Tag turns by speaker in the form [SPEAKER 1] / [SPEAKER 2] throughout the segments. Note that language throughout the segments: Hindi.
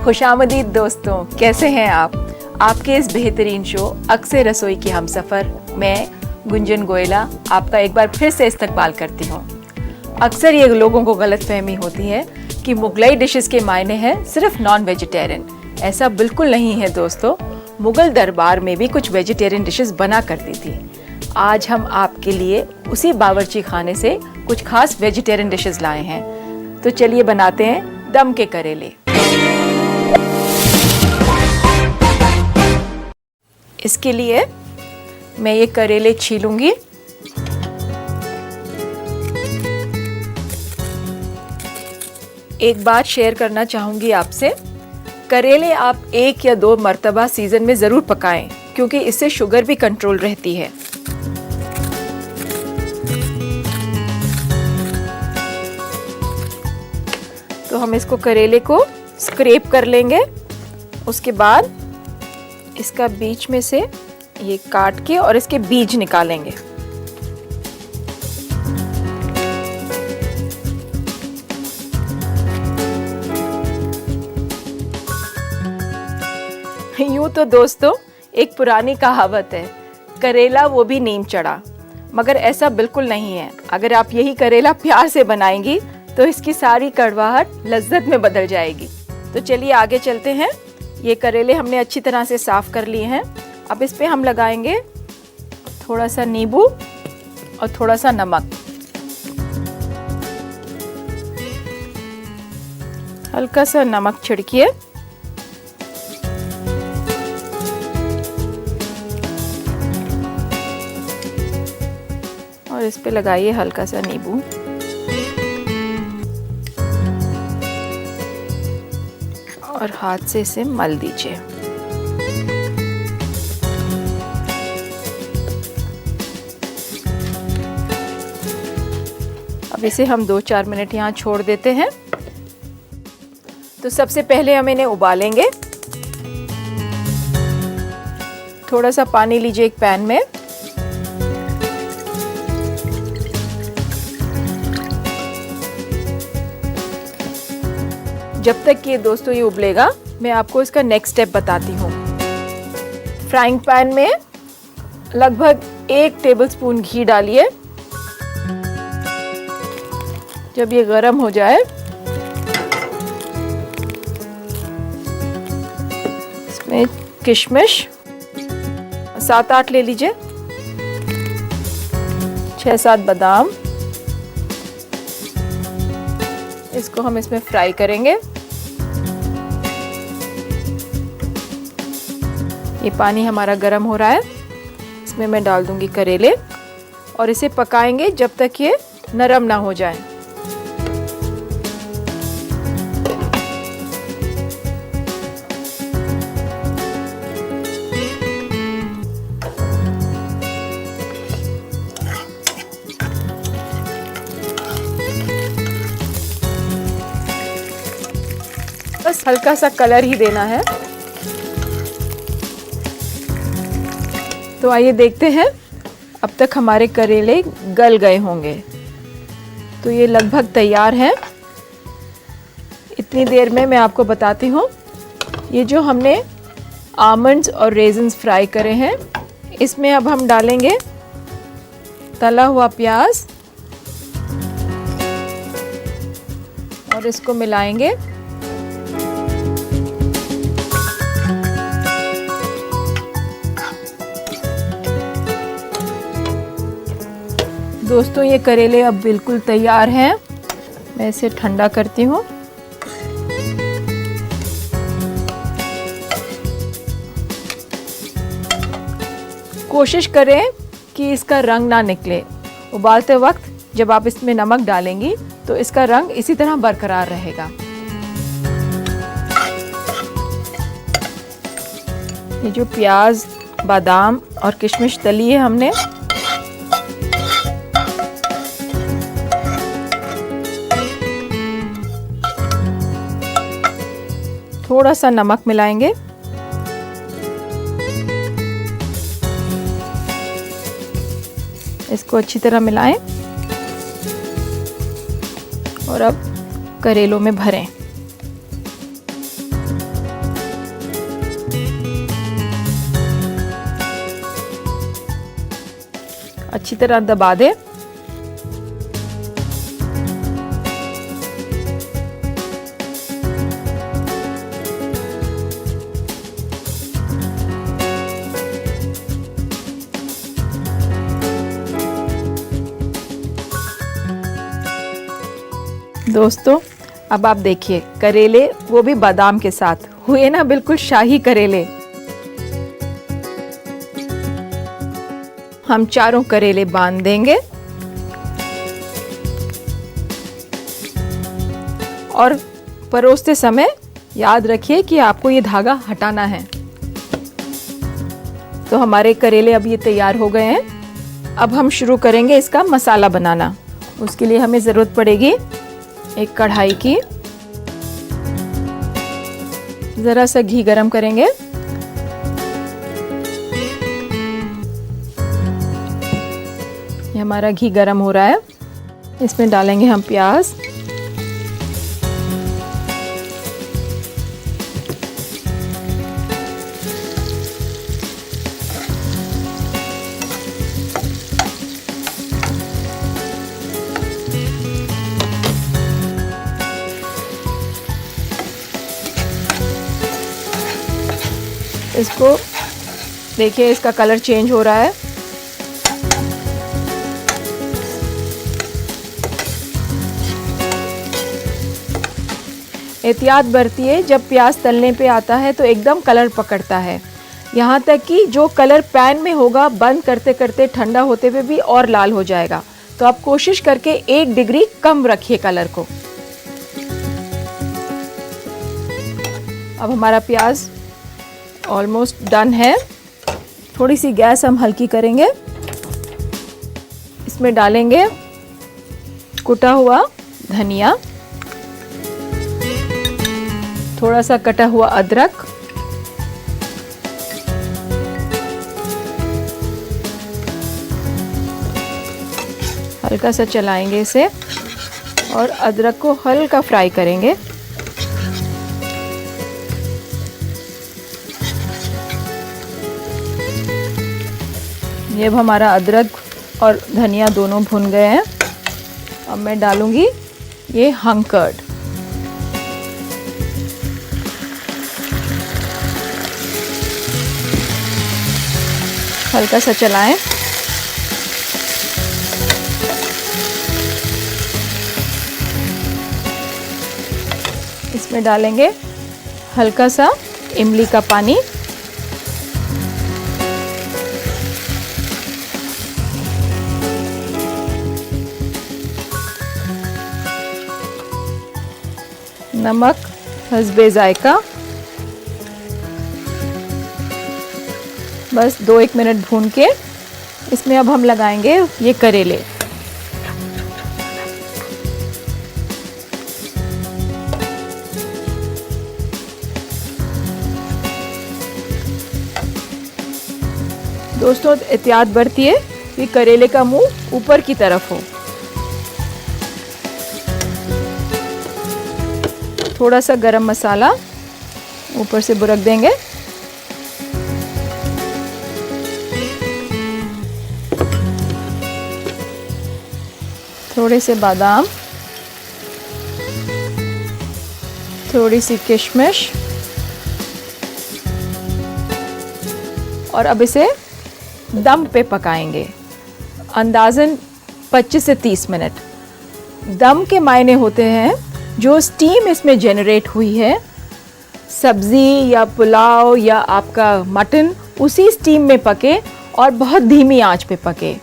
[SPEAKER 1] खुशामदीद दोस्तों, कैसे हैं आप? आपके इस बेहतरीन शो अक्सर रसोई की हमसफ़र मैं गुंजन गोयला आपका एक बार फिर से इस्तकबाल करती हूँ। अक्सर ये लोगों को गलतफहमी होती है कि मुगलई डिशेस के मायने हैं सिर्फ नॉन वेजिटेरियन। ऐसा बिल्कुल नहीं है दोस्तों, मुग़ल दरबार में भी कुछ वेजिटेरियन डिशेस बना करती थी। आज हम आपके लिए उसी बावर्ची खाने से कुछ खास वेजिटेरियन डिशेस लाए हैं। तो चलिए बनाते हैं दम के करेले। इसके लिए मैं ये करेले छीलूंगी। एक बात शेयर करना चाहूँगी आपसे, करेले आप 1 या 2 मरतबा सीज़न में ज़रूर पकाएं क्योंकि इससे शुगर भी कंट्रोल रहती है। तो हम इसको करेले को स्क्रैप कर लेंगे। उसके बाद इसका बीच में से ये काट के और इसके बीज निकालेंगे। यूं तो दोस्तों एक पुरानी कहावत है, करेला वो भी नीम चढ़ा, मगर ऐसा बिल्कुल नहीं है। अगर आप यही करेला प्यार से बनाएंगी तो इसकी सारी कड़वाहट लज्जत में बदल जाएगी। तो चलिए आगे चलते हैं। ये करेले हमने अच्छी तरह से साफ कर लिए हैं। अब इस पे हम लगाएंगे थोड़ा सा नींबू और थोड़ा सा नमक। हल्का सा नमक छिड़किए और इस पे लगाइए हल्का सा नींबू। और हाथ से इसे मल दीजिए। अब इसे हम 2-4 मिनट यहाँ छोड़ देते हैं। तो सबसे पहले हम इन्हें उबालेंगे। थोड़ा सा पानी लीजिए एक पैन में। जब तक कि दोस्तों ये उबलेगा, मैं आपको इसका नेक्स्ट स्टेप बताती हूँ। फ्राइंग पैन में लगभग 1 टेबलस्पून घी डालिए। जब ये गरम हो जाए, इसमें किशमिश 7-8 ले लीजिए, 6-7 बादाम, इसको हम इसमें फ्राई करेंगे। ये पानी हमारा गर्म हो रहा है, इसमें मैं डाल दूंगी करेले और इसे पकाएंगे जब तक ये नरम ना हो जाए। बस हल्का सा कलर ही देना है। तो आइए देखते हैं, अब तक हमारे करेले गल गए होंगे। तो ये लगभग तैयार हैं। इतनी देर में मैं आपको बताती हूँ, ये जो हमने आमंड्स और रेजिन्स फ्राई करे हैं, इसमें अब हम डालेंगे तला हुआ प्याज और इसको मिलाएंगे। दोस्तों ये करेले अब बिल्कुल तैयार हैं। मैं इसे ठंडा करती हूँ। कोशिश करें कि इसका रंग ना निकले। उबालते वक्त जब आप इसमें नमक डालेंगी तो इसका रंग इसी तरह बरकरार रहेगा। ये जो प्याज, बादाम और किशमिश तली है हमने, थोड़ा सा नमक मिलाएंगे। इसको अच्छी तरह मिलाएं और अब करेलों में भरें। अच्छी तरह दबा दें। दोस्तों अब आप देखिए करेले, वो भी बादाम के साथ हुए ना, बिल्कुल शाही करेले। हम चारों करेले बांध देंगे और परोसते समय याद रखिए कि आपको ये धागा हटाना है। तो हमारे करेले अब ये तैयार हो गए हैं। अब हम शुरू करेंगे इसका मसाला बनाना। उसके लिए हमें ज़रूरत पड़ेगी एक कढ़ाई की। ज़रा सा घी गरम करेंगे। ये हमारा घी गरम हो रहा है। इसमें डालेंगे हम प्याज। इसको देखिए, इसका कलर चेंज हो रहा है। एहतियात बरतिए, जब प्याज तलने पे आता है तो एकदम कलर पकड़ता है। यहाँ तक कि जो कलर पैन में होगा बंद करते करते ठंडा होते हुए भी और लाल हो जाएगा। तो आप कोशिश करके 1 डिग्री कम रखिए कलर को। अब हमारा प्याज ऑलमोस्ट डन है। थोड़ी सी गैस हम हल्की करेंगे। इसमें डालेंगे कुटा हुआ धनिया, थोड़ा सा कटा हुआ अदरक, हल्का सा चलाएंगे इसे और अदरक को हल्का फ्राई करेंगे। ये अब हमारा अदरक और धनिया दोनों भुन गए हैं। अब मैं डालूंगी ये हंग कर्ड। हल्का सा चलाएं। इसमें डालेंगे हल्का सा इमली का पानी। नमक हस्बे जायका। बस 2-1 मिनट भून के इसमें अब हम लगाएंगे ये करेले। दोस्तों एहतियात बरतिए कि करेले का मुंह ऊपर की तरफ हो। थोड़ा सा गरम मसाला ऊपर से बुरक देंगे। थोड़े से बादाम, थोड़ी सी किशमिश और अब इसे दम पे पकाएंगे अंदाज़न 25 से 30 मिनट। दम के मायने होते हैं जो स्टीम इसमें जनरेट हुई है, सब्ज़ी या पुलाव या आपका मटन उसी स्टीम में पके और बहुत धीमी आंच पे पके,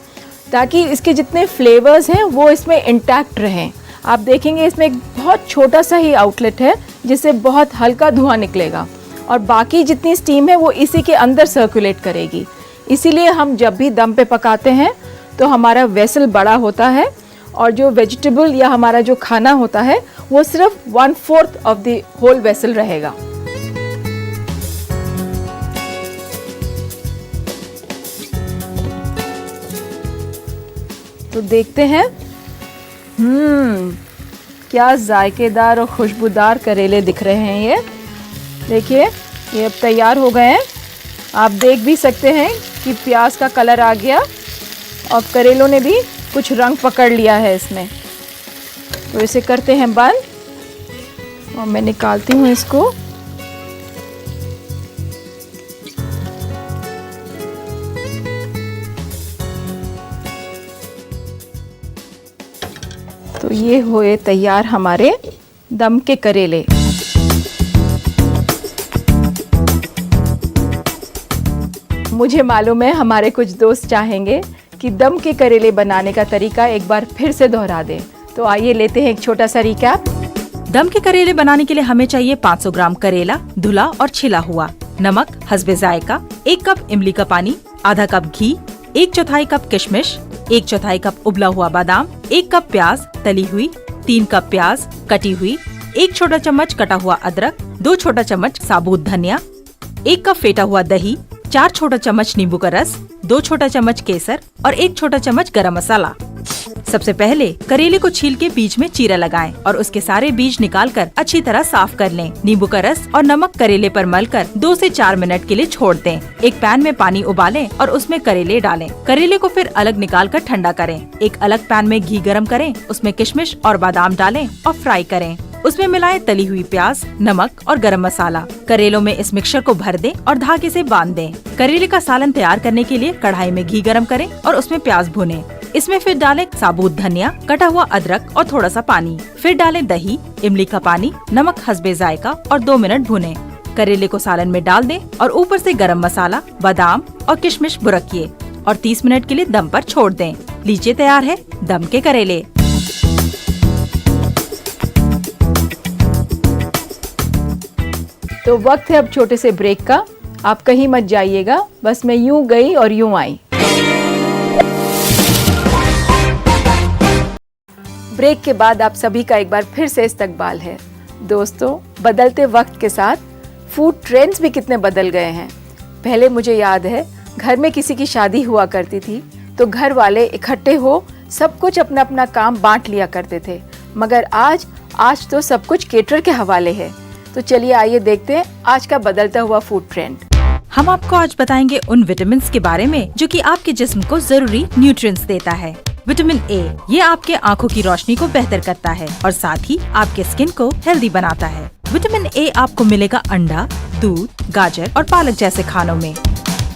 [SPEAKER 1] ताकि इसके जितने फ्लेवर्स हैं वो इसमें इंटैक्ट रहें। आप देखेंगे इसमें एक बहुत छोटा सा ही आउटलेट है जिससे बहुत हल्का धुआं निकलेगा और बाकी जितनी स्टीम है वो इसी के अंदर सर्कुलेट करेगी। इसीलिए हम जब भी दम पे पकाते हैं तो हमारा वेसल बड़ा होता है और जो वेजिटेबल या हमारा जो खाना होता है वो सिर्फ 1/4 ऑफ द होल वेसल रहेगा। तो देखते हैं क्या जायकेदार और खुशबूदार करेले दिख रहे हैं। ये देखिए ये अब तैयार हो गए हैं। आप देख भी सकते हैं कि प्याज का कलर आ गया और करेलों ने भी कुछ रंग पकड़ लिया है इसमें, तो इसे करते हैं बंद और मैं निकालती हूँ इसको। तो ये हुए तैयार हमारे दम के करेले। मुझे मालूम है हमारे कुछ दोस्त चाहेंगे कि दम के करेले बनाने का तरीका एक बार फिर से दोहरा दें, तो आइए लेते हैं एक छोटा सा रिकैप।
[SPEAKER 2] दम के करेले बनाने के लिए हमें चाहिए 500 ग्राम करेला धुला और छिला हुआ, नमक हस्बे जायका, 1 कप इमली का पानी, आधा कप घी, 1/4 कप किशमिश, 1/4 कप उबला हुआ बादाम, 1 कप प्याज तली हुई, 3 कप प्याज कटी हुई, 1 छोटा चम्मच कटा हुआ अदरक, 2 छोटा चम्मच साबुत धनिया, 1 कप फेटा हुआ दही, 4 छोटा चम्मच नींबू का रस, 2 छोटा चम्मच केसर और 1 छोटा चम्मच गरम मसाला। सबसे पहले करेले को छील के बीच में चीरा लगाएं और उसके सारे बीज निकालकर अच्छी तरह साफ कर लें। नींबू का रस और नमक करेले पर मलकर 2 से 4 मिनट के लिए छोड़ दें। एक पैन में पानी उबालें और उसमें करेले डालें। करेले को फिर अलग निकाल कर ठंडा करें। एक अलग पैन में घी गरम करें, उसमें किशमिश और बादाम डालें और फ्राई करें। उसमें मिलाएं तली हुई प्याज, नमक और गरम मसाला। करेलों में इस मिक्सचर को भर दें और धागे से बांध दें। करेले का सालन तैयार करने के लिए कढ़ाई में घी गरम करें और उसमें प्याज भुनें। इसमें फिर डालें साबुत धनिया, कटा हुआ अदरक और थोड़ा सा पानी। फिर डालें दही, इमली का पानी, नमक हस्बे जायका और 2 मिनट भुनें। करेले को सालन में डाल दें और ऊपर से गरम मसाला, बादाम और किशमिश बुरकिए और 30 मिनट के लिए दम पर छोड़ दें। लीजिए तैयार है दम के करेले।
[SPEAKER 1] तो वक्त है अब छोटे से ब्रेक का। आप कहीं मत जाइएगा, बस मैं यूं गई और यूं आई। ब्रेक के बाद आप सभी का एक बार फिर से इस्तकबाल है। दोस्तों, बदलते वक्त के साथ फूड ट्रेंड्स भी कितने बदल गए हैं। पहले मुझे याद है घर में किसी की शादी हुआ करती थी तो घर वाले इकट्ठे हो सब कुछ अपना अपना काम बांट लिया करते थे, मगर आज तो सब कुछ केटर के हवाले है। तो चलिए आइए देखते हैं आज का बदलता हुआ फूड ट्रेंड।
[SPEAKER 2] हम आपको आज बताएंगे उन विटामिन के बारे में जो कि आपके जिस्म को जरूरी न्यूट्रिएंट्स देता है। विटामिन ए, ये आपके आँखों की रोशनी को बेहतर करता है और साथ ही आपके स्किन को हेल्दी बनाता है। विटामिन ए आपको मिलेगा अंडा, दूध, गाजर और पालक जैसे खानों में।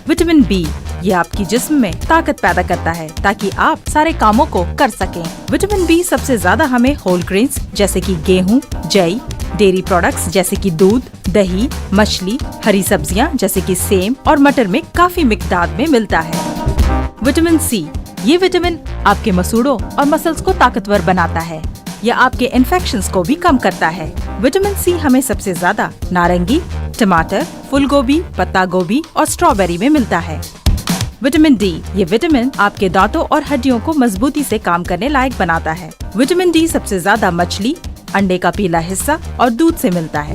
[SPEAKER 2] विटामिन बी, ये आपकी जिस्म में ताकत पैदा करता है ताकि आप सारे कामों को कर सकें। विटामिन बी सबसे ज्यादा हमें होल ग्रेन्स जैसे कि गेहूं, जई, डेयरी प्रोडक्ट्स जैसे कि दूध, दही, मछली, हरी सब्जियां जैसे कि सेम और मटर में काफी मिकदार में मिलता है। विटामिन सी, ये विटामिन आपके मसूड़ों और मसल्स को ताकतवर बनाता है। यह आपके इन्फेक्शंस को भी कम करता है। विटामिन सी हमें सबसे ज्यादा नारंगी, टमाटर, फूल गोभी, पत्ता गोभी और स्ट्रॉबेरी में मिलता है। विटामिन डी, ये विटामिन आपके दांतों और हड्डियों को मजबूती से काम करने लायक बनाता है। विटामिन डी सबसे ज्यादा मछली, अंडे का पीला हिस्सा और दूध से मिलता है।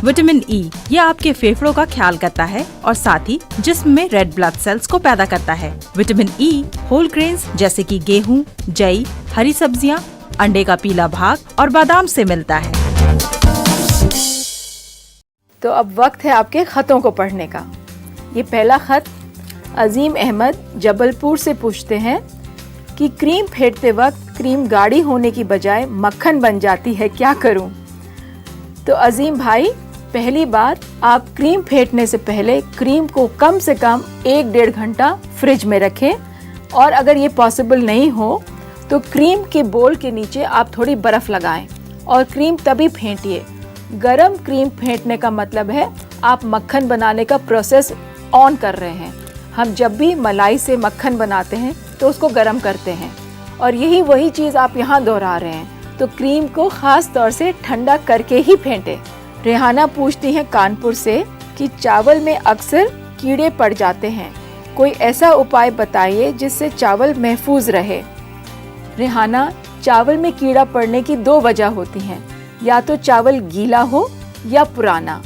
[SPEAKER 2] विटामिन ई, ये आपके फेफड़ों का ख्याल करता है और साथ ही जिस्म में रेड ब्लड सेल्स को पैदा करता है। विटामिन ई होल ग्रेन्स जैसे कि गेहूं, जई, हरी सब्जियां, अंडे का पीला भाग और बादाम से मिलता है।
[SPEAKER 1] तो अब वक्त है आपके खतों को पढ़ने का। ये पहला खत अजीम अहमद जबलपुर से पूछते हैं कि क्रीम फेंटते वक्त क्रीम गाढ़ी होने की बजाय मक्खन बन जाती है, क्या करूं? तो अजीम भाई, पहली बात, आप क्रीम फेंटने से पहले क्रीम को कम से कम 1-1.5 घंटा फ्रिज में रखें और अगर ये पॉसिबल नहीं हो तो क्रीम के बोल के नीचे आप थोड़ी बर्फ़ लगाएं और क्रीम तभी फेंटिए। गरम क्रीम फेंटने का मतलब है आप मक्खन बनाने का प्रोसेस ऑन कर रहे हैं। हम जब भी मलाई से मक्खन बनाते हैं तो उसको गरम करते हैं और यही वही चीज़ आप यहाँ दोहरा रहे हैं। तो क्रीम को ख़ास तौर से ठंडा करके ही फेंटें। रेहाना पूछती हैं कानपुर से कि चावल में अक्सर कीड़े पड़ जाते हैं, कोई ऐसा उपाय बताइए जिससे चावल महफूज रहे। रेहाना, चावल में कीड़ा पड़ने की 2 वजह होती हैं, या तो चावल गीला हो या पुराना।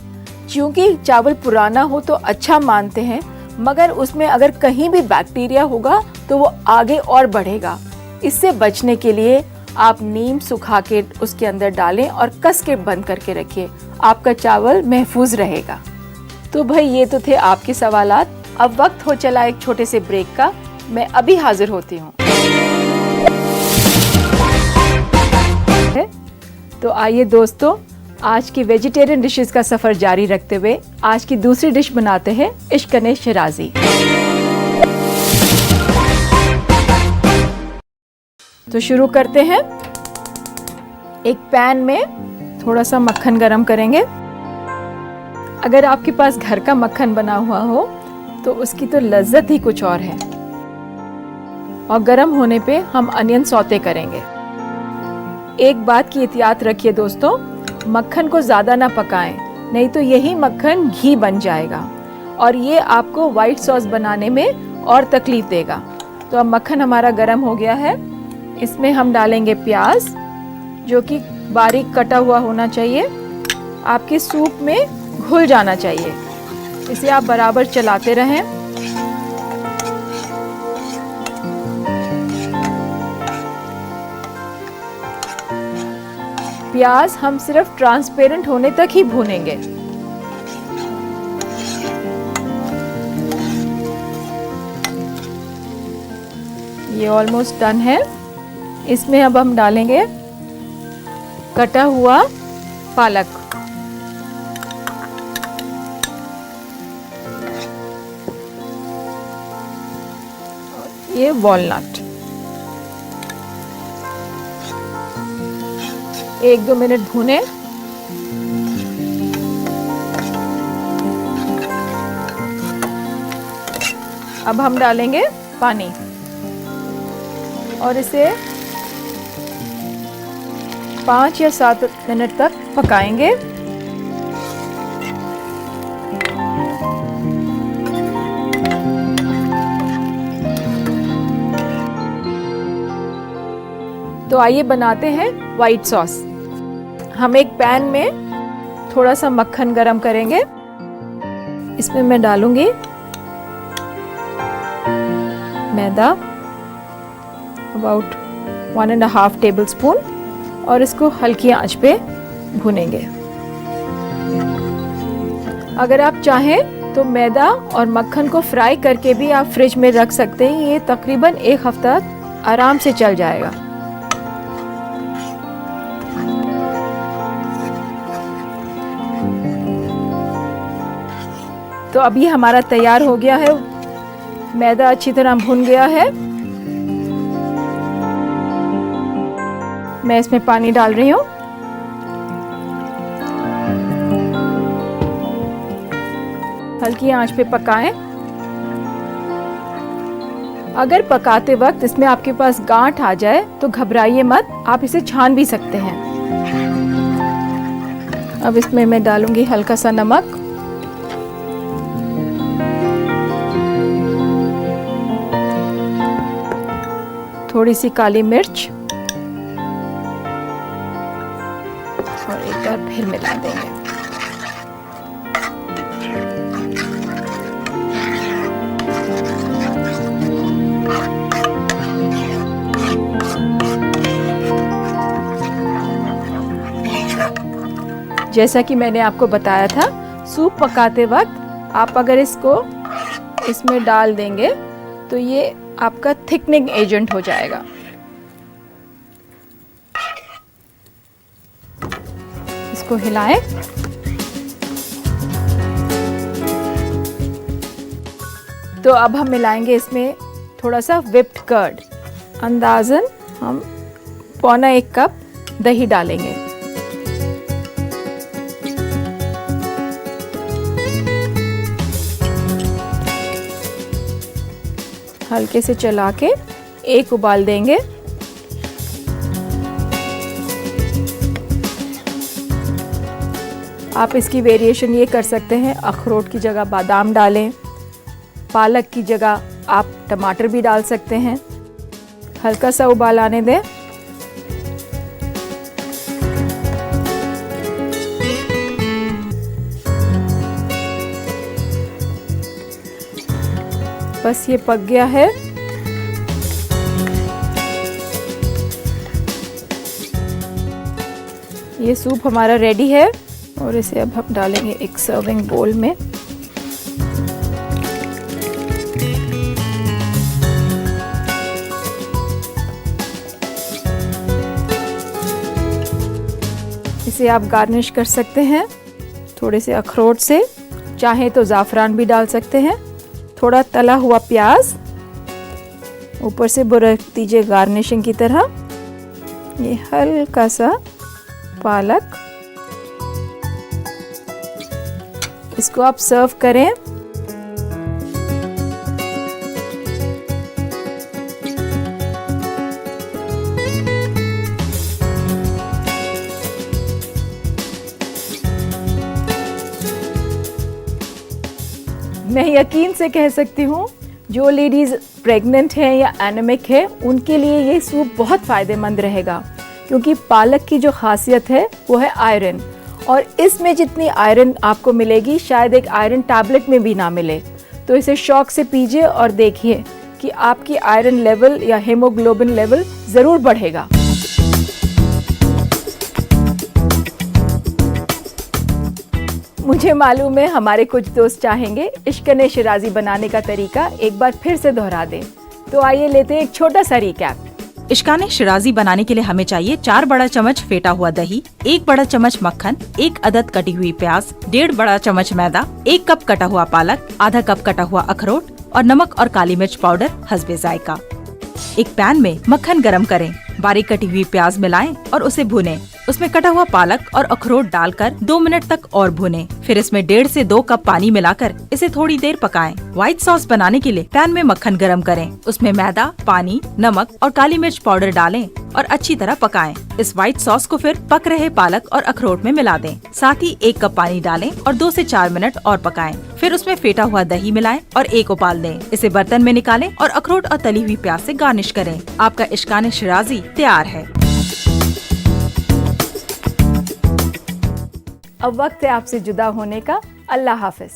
[SPEAKER 1] क्योंकि चावल पुराना हो तो अच्छा मानते हैं, मगर उसमें अगर कहीं भी बैक्टीरिया होगा तो वो आगे और बढ़ेगा। इससे बचने के लिए आप नीम सुखा के उसके अंदर डालें और कस के बंद करके रखिए, आपका चावल महफूज रहेगा। तो भाई ये तो थे आपके सवालात। अब वक्त हो चला एक छोटे से ब्रेक का। मैं अभी हाजिर होती हूँ। तो आइए दोस्तों, आज की वेजिटेरियन डिशेस का सफ़र जारी रखते हुए आज की दूसरी डिश बनाते हैं इश्कने शिराजी। तो शुरू करते हैं। एक पैन में थोड़ा सा मक्खन गरम करेंगे। अगर आपके पास घर का मक्खन बना हुआ हो तो उसकी तो लज्जत ही कुछ और है। और गरम होने पे हम अनियन सौते करेंगे। एक बात की एहतियात रखिए दोस्तों, मक्खन को ज़्यादा ना पकाएं, नहीं तो यही मक्खन घी बन जाएगा और ये आपको वाइट सॉस बनाने में और तकलीफ देगा। तो अब मक्खन हमारा गरम हो गया है। इसमें हम डालेंगे प्याज, जो कि बारीक कटा हुआ होना चाहिए। आपके सूप में घुल जाना चाहिए। इसे आप बराबर चलाते रहें। प्याज हम सिर्फ ट्रांसपेरेंट होने तक ही भूनेंगे। ये ऑलमोस्ट डन है। इसमें अब हम डालेंगे कटा हुआ पालक। ये वॉलनट। 1-2 मिनट भूने। अब हम डालेंगे पानी और इसे 5 या 7 मिनट तक पकाएंगे। तो आइए बनाते हैं वाइट सॉस। हम एक पैन में थोड़ा सा मक्खन गरम करेंगे। इसमें मैं डालूंगी मैदा, अबाउट 1.5 टेबलस्पून, और इसको हल्की आंच पे भूनेंगे। अगर आप चाहें तो मैदा और मक्खन को फ्राई करके भी आप फ्रिज में रख सकते हैं। ये तकरीबन 1 हफ्ता आराम से चल जाएगा। तो अब ये हमारा तैयार हो गया है। मैदा अच्छी तरह भुन गया है। मैं इसमें पानी डाल रही हूँ। हल्की आंच पे पकाएं। अगर पकाते वक्त इसमें आपके पास गांठ आ जाए तो घबराइए मत, आप इसे छान भी सकते हैं। अब इसमें मैं डालूंगी हल्का सा नमक, थोड़ी सी काली मिर्च, और एक बार फिर मिला देंगे। जैसा कि मैंने आपको बताया था, सूप पकाते वक्त आप अगर इसको इसमें डाल देंगे तो ये आपका थिकनिंग एजेंट हो जाएगा। इसको हिलाएं। तो अब हम मिलाएंगे इसमें थोड़ा सा व्हिप्ड कर्ड। अंदाजन हम 1/4 कप दही डालेंगे। हल्के से चला के एक उबाल देंगे। आप इसकी वेरिएशन ये कर सकते हैं, अखरोट की जगह बादाम डालें, पालक की जगह आप टमाटर भी डाल सकते हैं। हल्का सा उबाल आने दें। बस ये पक गया है। ये सूप हमारा रेडी है और इसे अब हम डालेंगे एक सर्विंग बोल में। इसे आप गार्निश कर सकते हैं थोड़े से अखरोट से, चाहे तो ज़ाफ़रान भी डाल सकते हैं। थोड़ा तला हुआ प्याज ऊपर से रख दीजिए गार्निशिंग की तरह। ये हल्का सा पालक, इसको आप सर्व करें। मैं यकीन से कह सकती हूँ जो लेडीज़ प्रेग्नेंट हैं या एनेमिक है उनके लिए ये सूप बहुत फ़ायदेमंद रहेगा, क्योंकि पालक की जो खासियत है वो है आयरन, और इसमें जितनी आयरन आपको मिलेगी शायद एक आयरन टैबलेट में भी ना मिले। तो इसे शौक से पीजिए और देखिए कि आपकी आयरन लेवल या हीमोग्लोबिन लेवल ज़रूर बढ़ेगा। मुझे मालूम है हमारे कुछ दोस्त चाहेंगे इश्कने शिराजी बनाने का तरीका एक बार फिर से दोहरा दें, तो आइए लेते हैं एक छोटा सा रिकैप।
[SPEAKER 2] इश्काने शिराजी बनाने के लिए हमें चाहिए 4 बड़ा चम्मच फेटा हुआ दही, 1 बड़ा चम्मच मक्खन, 1 अदद कटी हुई प्याज, 1.5 बड़ा चम्मच मैदा, 1 कप कटा हुआ पालक, आधा कप कटा हुआ अखरोट और नमक और काली मिर्च पाउडर हस्बे जायका। एक पैन में मक्खन गरम करें, बारीक कटी हुई प्याज मिलाएं और उसे भुनें। उसमें कटा हुआ पालक और अखरोट डालकर 2 मिनट तक और भुनें। फिर इसमें 1.5 से 2 कप पानी मिलाकर इसे थोड़ी देर पकाएं। व्हाइट सॉस बनाने के लिए पैन में मक्खन गरम करें, उसमें मैदा, पानी, नमक और काली मिर्च पाउडर डालें और अच्छी तरह पकाएं। इस व्हाइट सॉस को फिर पक रहे पालक और अखरोट में मिला दें। साथ ही 1 कप पानी डालें और 2 से 4 मिनट और पकाएं। फिर उसमें फेटा हुआ दही मिलाएं और 1 उबाल दें। इसे बर्तन में निकालें और अखरोट और तली हुई प्याज से गार्निश करें। आपका इश्काने शिराजी तैयार है।
[SPEAKER 1] अब वक्त है आपसे जुदा होने का। अल्लाह हाफिज।